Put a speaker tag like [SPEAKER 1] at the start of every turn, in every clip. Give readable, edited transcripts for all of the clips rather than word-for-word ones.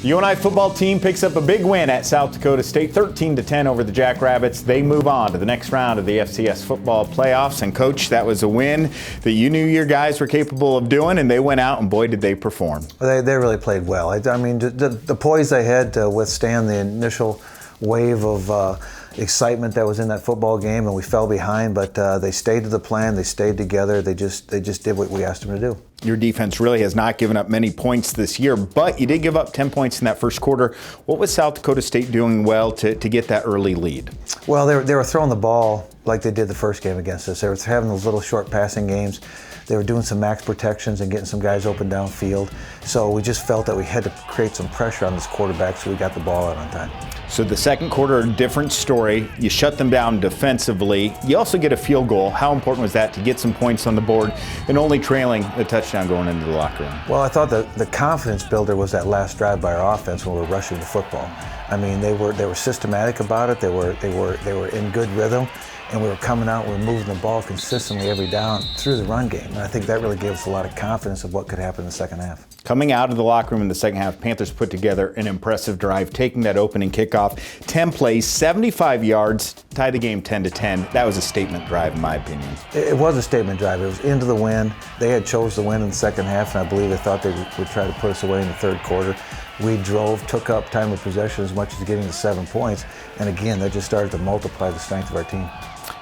[SPEAKER 1] The UNI football team picks up a big win at South Dakota State, 13-10 over the Jackrabbits. They move on to the next round of the FCS Football Playoffs. And, Coach, that was a win that you knew your guys were capable of doing, and they went out, and boy, did they perform.
[SPEAKER 2] They really played well. I mean, the poise they had to withstand the initial wave of excitement that was in that football game, and we fell behind, but they stayed to the plan. They stayed together. They just did what we asked them to do.
[SPEAKER 1] Your defense really has not given up many points this year, but you did give up 10 points in that first quarter. What was South Dakota State doing well to get that early lead?
[SPEAKER 2] Well, they were throwing the ball like they did the first game against us. They were having those little short passing games. They were doing some max protections and getting some guys open downfield. So we just felt that we had to create some pressure on this quarterback so we got the ball out on time.
[SPEAKER 1] So the second quarter, a different story. You shut them down defensively. You also get a field goal. How important was that to get some points on the board and only trailing a touchdown going into the locker room?
[SPEAKER 2] Well, I thought the confidence builder was that last drive by our offense when we were rushing the football. I mean, they were systematic about it. They were in good rhythm, and we were coming out. We were moving the ball consistently every down through the run game. And I think that really gave us a lot of confidence of what could happen in the second half.
[SPEAKER 1] Coming out of the locker room in the second half, Panthers put together an impressive drive, taking that opening kickoff, 10 plays, 75 yards, tied the game 10-10. That was a statement drive, in my opinion.
[SPEAKER 2] It was a statement drive. It was into the win. They had chose the win in the second half, and I believe they thought they would try to put us away in the third quarter. We drove, took up time of possession as much as getting to 7 points, and again, that just started to multiply the strength of our team.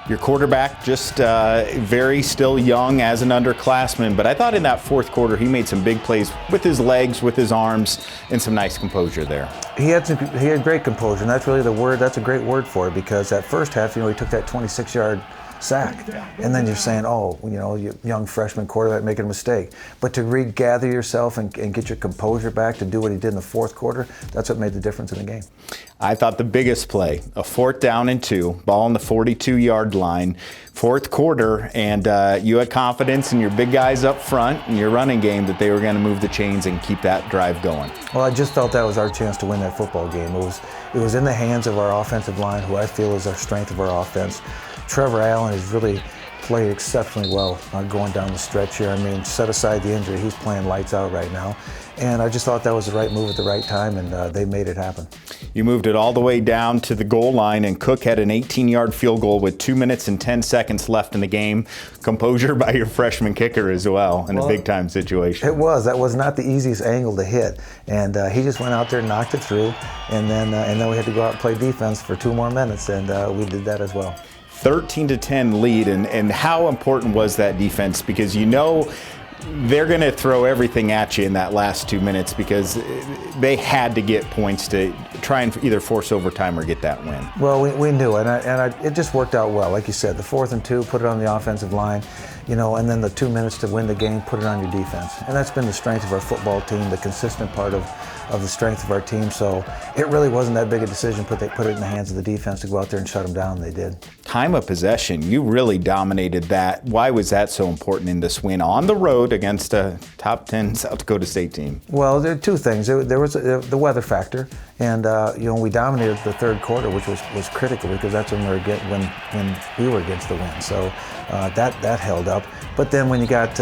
[SPEAKER 1] Your quarterback, just very still young as an underclassman, but I thought in that fourth quarter he made some big plays with his legs, with his arms, and some nice composure there.
[SPEAKER 2] He had great composure, and that's really the word. That's a great word for it, because that first half, he took that 26-yard sack, and then you're saying, oh, you young freshman quarterback making a mistake. But to regather yourself and get your composure back to do what he did in the fourth quarter, that's what made the difference in the game.
[SPEAKER 1] I thought the biggest play, a 4th down and 2, ball on the 42-yard line, fourth quarter, and you had confidence in your big guys up front and your running game that they were going to move the chains and keep that drive going.
[SPEAKER 2] Well, I just felt that was our chance to win that football game. It was in the hands of our offensive line, who I feel is our strength of our offense. Trevor Allen has really played exceptionally well going down the stretch here. I mean, set aside the injury, he's playing lights out right now. And I just thought that was the right move at the right time, and they made it happen.
[SPEAKER 1] You moved it all the way down to the goal line, and Cook had an 18-yard field goal with 2 minutes and 10 seconds left in the game. Composure by your freshman kicker as well in a big-time situation.
[SPEAKER 2] It was. That was not the easiest angle to hit. And he just went out there and knocked it through, and then we had to go out and play defense for 2 more minutes, and we did that as well.
[SPEAKER 1] 13-10 lead, and how important was that defense? Because they're going to throw everything at you in that last 2 minutes, because they had to get points to try and either force overtime or get that win.
[SPEAKER 2] Well, we knew it, and it just worked out well. Like you said, the 4th and 2, put it on the offensive line, and then the 2 minutes to win the game, put it on your defense. And that's been the strength of our football team, the consistent part of the strength of our team. So it really wasn't that big a decision. They put it in the hands of the defense to go out there and shut them down. They did.
[SPEAKER 1] Time of possession, you really dominated that. Why was that so important in this win on the road against a top 10 South Dakota State team?
[SPEAKER 2] Well, there are two things. There was the weather factor, and we dominated the third quarter, which was critical, because that's when we were against the wind. So that held up. But then when you got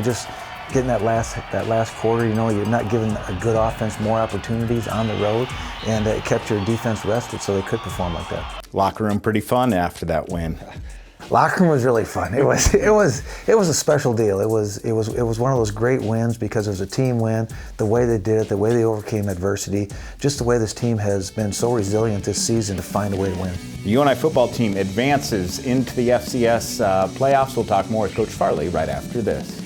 [SPEAKER 2] just getting that last quarter, you're not giving a good offense more opportunities on the road, and it kept your defense rested so they could perform like that.
[SPEAKER 1] Locker room pretty fun after that win.
[SPEAKER 2] Locker room was really fun. It was a special deal. It was one of those great wins because it was a team win. The way they did it, the way they overcame adversity, just the way this team has been so resilient this season to find a way to win.
[SPEAKER 1] The UNI football team advances into the FCS playoffs. We'll talk more with Coach Farley right after this.